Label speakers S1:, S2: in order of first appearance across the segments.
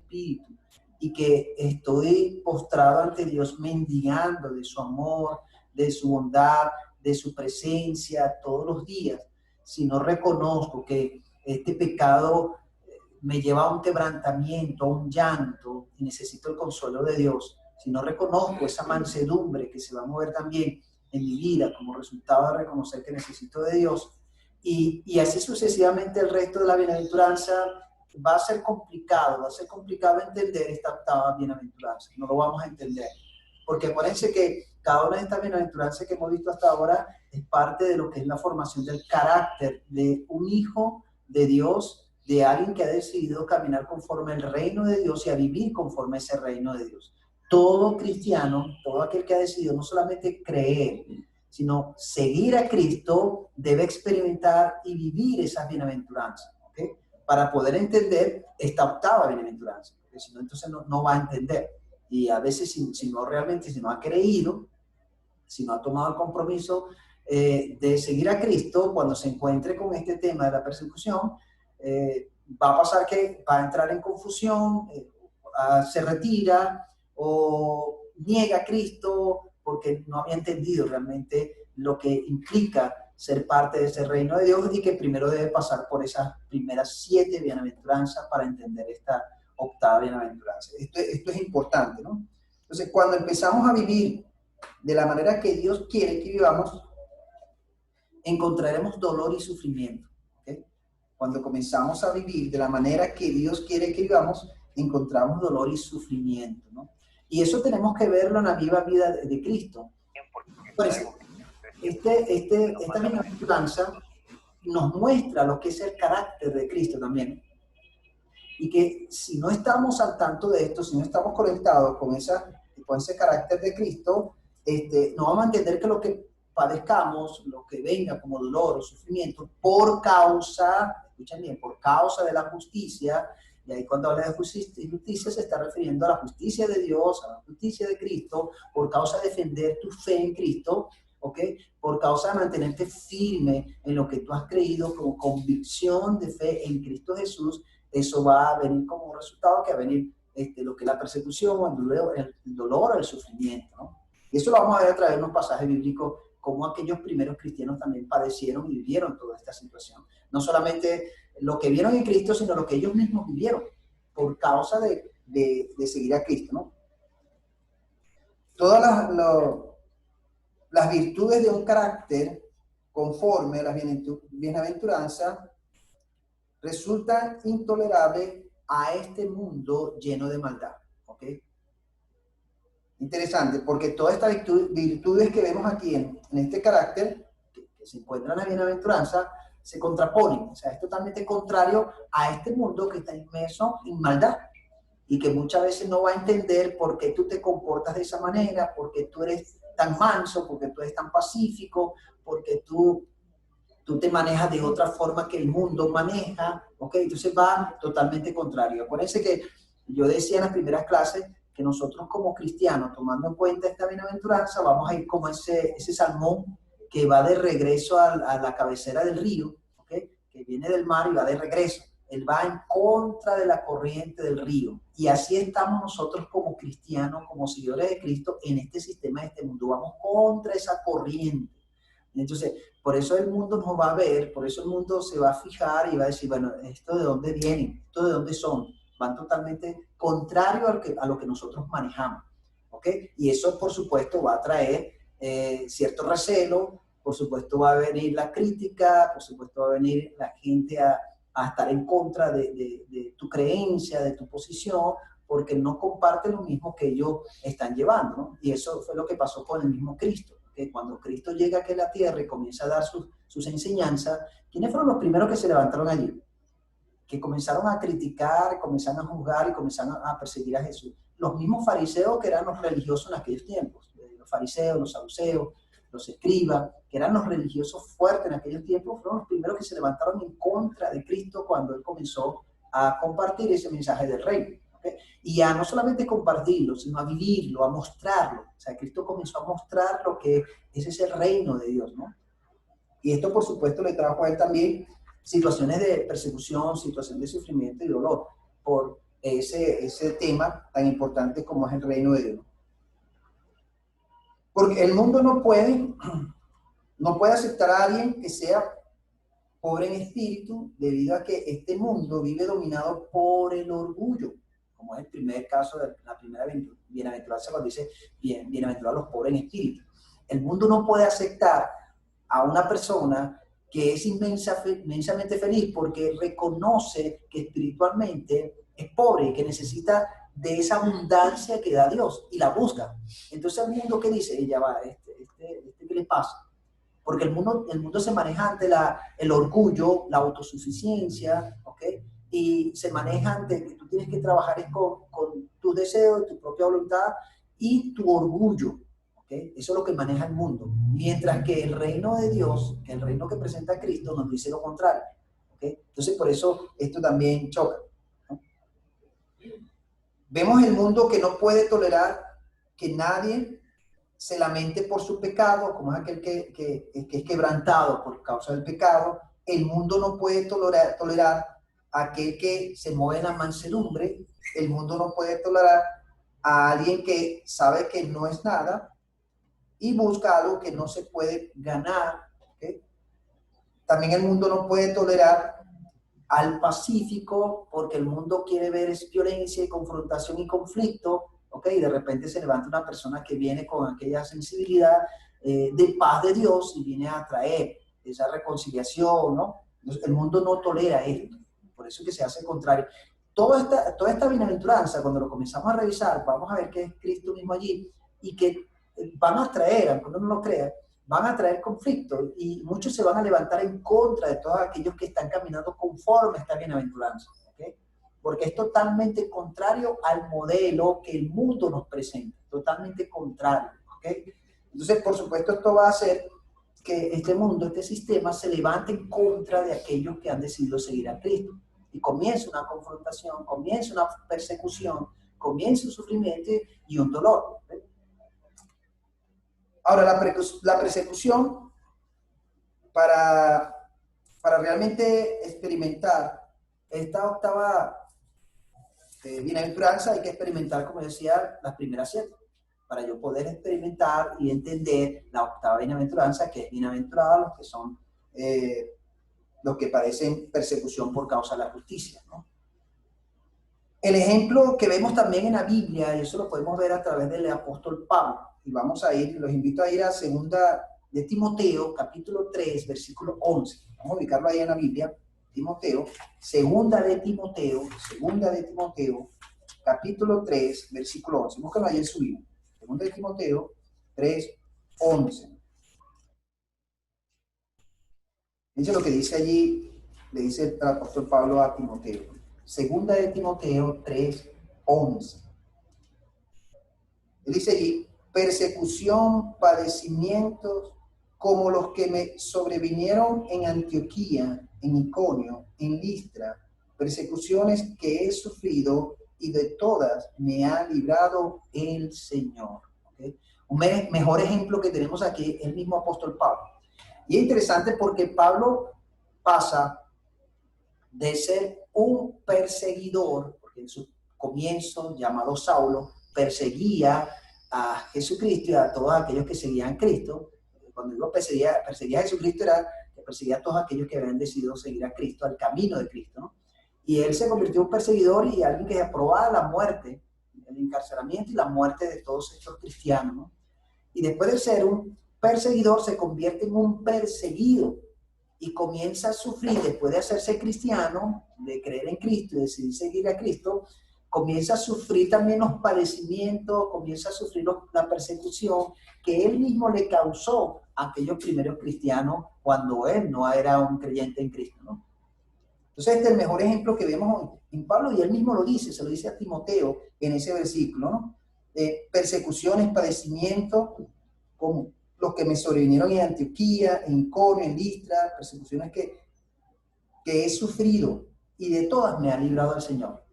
S1: espíritu y que estoy postrado ante Dios mendigando de su amor, de su bondad, de su presencia todos los días, si no reconozco que este pecado me lleva a un quebrantamiento, a un llanto, y necesito el consuelo de Dios, si no reconozco esa mansedumbre que se va a mover también en mi vida como resultado de reconocer que necesito de Dios, y así sucesivamente el resto de la bienaventuranza, va a ser complicado entender esta octava bienaventuranza, no lo vamos a entender, porque acuérdense que cada una de estas bienaventuranzas que hemos visto hasta ahora es parte de lo que es la formación del carácter de un hijo de Dios, de alguien que ha decidido caminar conforme al reino de Dios y a vivir conforme a ese reino de Dios. Todo cristiano, todo aquel que ha decidido no solamente creer, sino seguir a Cristo, debe experimentar y vivir esas bienaventuranzas, ¿okay? Para poder entender esta octava bienaventuranza, porque si no, entonces no va a entender. Y a veces, si no ha creído, si no ha tomado el compromiso de seguir a Cristo, cuando se encuentre con este tema de la persecución, va a pasar que va a entrar en confusión, se retira o niega a Cristo porque no había entendido realmente lo que implica ser parte de ese reino de Dios y que primero debe pasar por esas primeras 7 bienaventuranzas para entender esta octava bienaventuranza. Esto es importante, ¿no? Entonces, cuando empezamos a vivir de la manera que Dios quiere que vivamos, encontraremos dolor y sufrimiento, ¿okay? Cuando comenzamos a vivir de la manera que Dios quiere que vivamos, encontramos dolor y sufrimiento, ¿no? Y eso tenemos que verlo en la viva vida de Cristo. Por eso, esta bienaventuranza nos muestra lo que es el carácter de Cristo también. Y que si no estamos al tanto de esto, si no estamos conectados con ese carácter de Cristo, no vamos a entender que lo que padezcamos, lo que venga como dolor o sufrimiento, por causa, escuchen bien, por causa de la justicia, y ahí cuando habla de justicia se está refiriendo a la justicia de Dios, a la justicia de Cristo, por causa de defender tu fe en Cristo, ¿ok? Por causa de mantenerte firme en lo que tú has creído con convicción de fe en Cristo Jesús, eso va a venir como resultado que va a venir lo que es la persecución, el dolor o el sufrimiento, ¿no? Y eso lo vamos a ver a través de unos pasajes bíblicos, cómo aquellos primeros cristianos también padecieron y vivieron toda esta situación. No solamente lo que vieron en Cristo, sino lo que ellos mismos vivieron por causa de seguir a Cristo, ¿no? Todas las virtudes de un carácter conforme a las bienaventuranzas resultan intolerables a este mundo lleno de maldad, ¿ok? Interesante, porque todas estas virtudes que vemos aquí en este carácter, que se encuentran en la bienaventuranza, se contraponen. O sea, es totalmente contrario a este mundo que está inmerso en maldad y que muchas veces no va a entender por qué tú te comportas de esa manera, por qué tú eres tan manso, por qué tú eres tan pacífico, porque tú te manejas de otra forma que el mundo maneja, ¿ok? Entonces va totalmente contrario. Acuérdense que yo decía en las primeras clases que nosotros como cristianos, tomando en cuenta esta bienaventuranza, vamos a ir como ese salmón que va de regreso a la cabecera del río, ¿ok? Que viene del mar y va de regreso. Él va en contra de la corriente del río. Y así estamos nosotros como cristianos, como seguidores de Cristo, en este sistema, en este mundo. Vamos contra esa corriente. Entonces, por eso el mundo nos va a ver, por eso el mundo se va a fijar y va a decir, bueno, ¿esto de dónde vienen? ¿Esto de dónde son? Van totalmente contrario a lo que nosotros manejamos, ¿ok? Y eso, por supuesto, va a traer cierto recelo, por supuesto va a venir la crítica, por supuesto va a venir la gente a estar en contra de tu creencia, de tu posición, porque no comparte lo mismo que ellos están llevando, ¿no? Y eso fue lo que pasó con el mismo Cristo. Que cuando Cristo llega aquí a la tierra y comienza a dar sus enseñanzas, ¿quiénes fueron los primeros que se levantaron allí? Que comenzaron a criticar, comenzaron a juzgar y comenzaron a perseguir a Jesús. Los mismos fariseos que eran los religiosos en aquellos tiempos, los fariseos, los saduceos, los escribas, que eran los religiosos fuertes en aquellos tiempos, fueron los primeros que se levantaron en contra de Cristo cuando Él comenzó a compartir ese mensaje del reino. ¿Okay? Y a no solamente compartirlo, sino a vivirlo, a mostrarlo. O sea, Cristo comenzó a mostrar lo que es ese reino de Dios, ¿no? Y esto, por supuesto, le trajo a él también situaciones de persecución, situaciones de sufrimiento y dolor, por ese tema tan importante como es el reino de Dios. Porque el mundo no puede aceptar a alguien que sea pobre en espíritu, debido a que este mundo vive dominado por el orgullo, como es el primer caso de la primera bienaventuranza cuando dice bienaventurados los pobres en espíritu. El mundo no puede aceptar a una persona que es inmensamente feliz porque reconoce que espiritualmente es pobre y que necesita de esa abundancia que da Dios y la busca. Entonces el mundo, ¿qué dice? Ella va, ¿qué le pasa? Porque el mundo se maneja ante el orgullo, la autosuficiencia, ¿ok? Y se maneja ante que tú tienes que trabajar con tus deseos, tu propia voluntad y tu orgullo, ¿ok? Eso es lo que maneja el mundo. Mientras que el reino de Dios, que el reino que presenta Cristo, nos dice lo contrario, ¿ok? Entonces, por eso esto también choca, ¿no? Vemos el mundo que no puede tolerar que nadie se lamente por su pecado, como es aquel que es quebrantado por causa del pecado. El mundo no puede tolerar a aquel que se mueve en la mansedumbre. El mundo no puede tolerar a alguien que sabe que no es nada y busca algo que no se puede ganar, ¿okay? También el mundo no puede tolerar al pacífico, porque el mundo quiere ver es violencia y confrontación y conflicto, ¿ok? Y de repente se levanta una persona que viene con aquella sensibilidad de paz de Dios y viene a traer esa reconciliación, ¿no? Entonces, el mundo no tolera esto, por eso que se hace contrario. Toda esta bienaventuranza, cuando lo comenzamos a revisar, vamos a ver que es Cristo mismo allí y que van a traer, aunque uno no lo crea, van a traer conflictos y muchos se van a levantar en contra de todos aquellos que están caminando conforme a esta bienaventuranza, ¿okay? Porque es totalmente contrario al modelo que el mundo nos presenta, totalmente contrario, ¿okay? Entonces, por supuesto, esto va a hacer que este mundo, este sistema, se levante en contra de aquellos que han decidido seguir a Cristo. Y comienza una confrontación, comienza una persecución, comienza un sufrimiento y un dolor, ¿okay? Ahora, la persecución, para realmente experimentar esta octava bienaventuranza, hay que experimentar, como decía, las primeras 7, para yo poder experimentar y entender la octava bienaventuranza, que es bienaventurada los que son, los que padecen persecución por causa de la justicia, ¿no? El ejemplo que vemos también en la Biblia, y eso lo podemos ver a través del apóstol Pablo, y vamos a ir, los invito a ir a segunda de Timoteo, capítulo 3, versículo 11. Vamos a ubicarlo ahí en la Biblia, Timoteo, segunda de Timoteo, capítulo 3, versículo 11. Búscalo ahí en su Biblia. Segunda de Timoteo 3, 11. Dice lo que dice allí, le dice el apóstol Pablo a Timoteo. Segunda de Timoteo 3, 11. Él dice allí, persecución, padecimientos, como los que me sobrevinieron en Antioquía, en Iconio, en Listra, persecuciones que he sufrido y de todas me ha librado el Señor. ¿Okay? Un mejor ejemplo que tenemos aquí es el mismo apóstol Pablo. Y es interesante porque Pablo pasa de ser un perseguidor, porque en su comienzo, llamado Saulo, perseguía a Jesucristo y a todos aquellos que seguían a Cristo. Cuando digo perseguía a Jesucristo, era que perseguía a todos aquellos que habían decidido seguir a Cristo, al camino de Cristo, ¿no? Y él se convirtió en un perseguidor y alguien que aprobaba la muerte, el encarcelamiento y la muerte de todos estos cristianos, ¿no? Y después de ser un perseguidor, se convierte en un perseguido y comienza a sufrir, después de hacerse cristiano, de creer en Cristo y decidir seguir a Cristo, comienza a sufrir también los padecimientos, comienza a sufrir la persecución que él mismo le causó a aquellos primeros cristianos cuando él no era un creyente en Cristo, ¿no? Entonces este es el mejor ejemplo que vemos en Pablo, y él mismo lo dice, se lo dice a Timoteo en ese versículo, ¿no? Persecuciones, padecimientos, como los que me sobrevinieron en Antioquía, en Iconio, en Listra, persecuciones que he sufrido, y de todas me ha librado el Señor.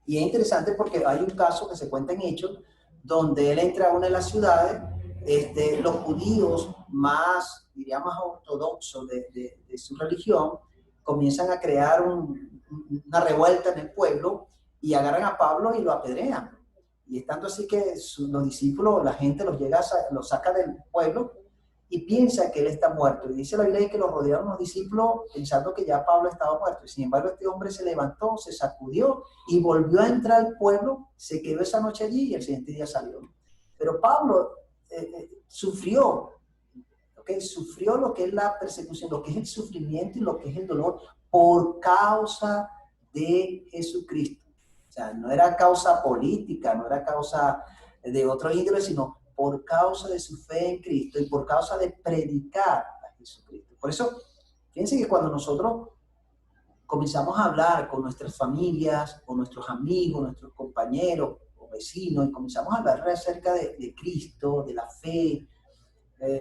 S1: Y es interesante porque hay un caso que se cuenta en Hechos, donde él entra a una de las ciudades, los judíos más, diría, más ortodoxos de su religión, comienzan a crear una revuelta en el pueblo, y agarran a Pablo y lo apedrean. Y es tanto así que los discípulos, la gente los saca del pueblo y piensa que él está muerto. Y dice la Biblia que lo rodearon los discípulos pensando que ya Pablo estaba muerto. Y sin embargo, este hombre se levantó, se sacudió y volvió a entrar al pueblo, se quedó esa noche allí y el siguiente día salió. Pero Pablo sufrió, ¿okay? Sufrió lo que es la persecución, lo que es el sufrimiento y lo que es el dolor por causa de Jesucristo. O sea, no era causa política, no era causa de otro índole, sino por causa de su fe en Cristo y por causa de predicar a Jesucristo. Por eso, fíjense que cuando nosotros comenzamos a hablar con nuestras familias, con nuestros amigos, nuestros compañeros o vecinos, y comenzamos a hablar acerca de Cristo, de la fe,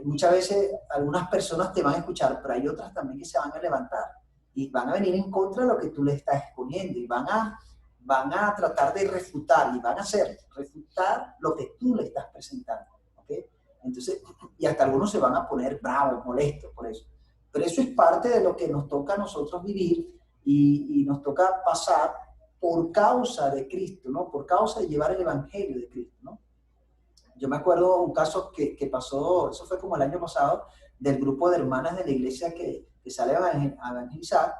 S1: muchas veces algunas personas te van a escuchar, pero hay otras también que se van a levantar y van a venir en contra de lo que tú le estás exponiendo y van a tratar de refutar y van a hacer refutar lo que tú le estás presentando, ¿okay? Entonces, y hasta algunos se van a poner bravos, molestos por eso. Pero eso es parte de lo que nos toca a nosotros vivir y nos toca pasar por causa de Cristo, ¿no? Por causa de llevar el evangelio de Cristo, ¿no? Yo me acuerdo un caso que pasó, eso fue como el año pasado, del grupo de hermanas de la iglesia que sale a evangelizar,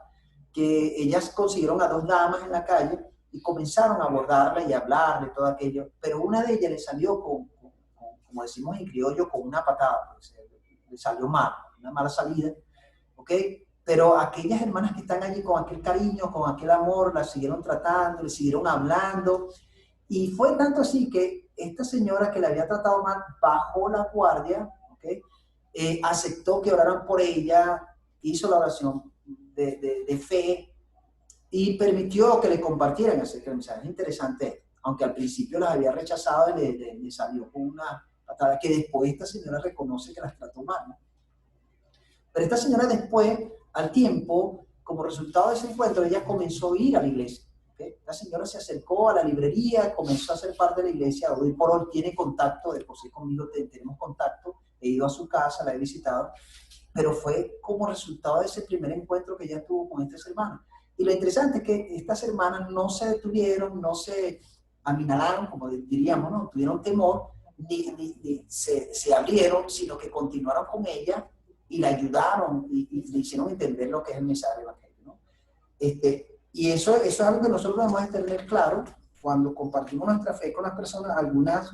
S1: que ellas consiguieron a dos damas en la calle y comenzaron a abordarla y a hablarle todo aquello, pero una de ellas le salió como decimos en criollo, con una patada, pues, le salió mal, una mala salida, ¿ok? Pero aquellas hermanas que están allí con aquel cariño, con aquel amor, la siguieron tratando, le siguieron hablando, y fue tanto así que esta señora que le había tratado mal bajó la guardia, ¿okay? Aceptó que oraran por ella, hizo la oración de fe y permitió que le compartieran ese mensaje. Es interesante, aunque al principio las había rechazado y le salió con una patada que después esta señora reconoce que las trató mal, ¿no? Pero esta señora después, al tiempo, como resultado de ese encuentro, ella comenzó a ir a la iglesia. ¿Okay? La señora se acercó a la librería, comenzó a ser parte de la iglesia, hoy por hoy tiene contacto, de José conmigo tenemos contacto, he ido a su casa, la he visitado, pero fue como resultado de ese primer encuentro que ella tuvo con estas hermanas. Y lo interesante es que estas hermanas no se detuvieron, no se aminalaron, como diríamos, no tuvieron temor, ni se abrieron, sino que continuaron con ella y la ayudaron y le hicieron entender lo que es el mensaje del evangelio, ¿no? Y eso es algo que nosotros debemos de tener claro cuando compartimos nuestra fe con las personas. Algunas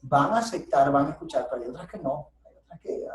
S1: van a aceptar, van a escuchar, pero hay otras que no. Hay otras que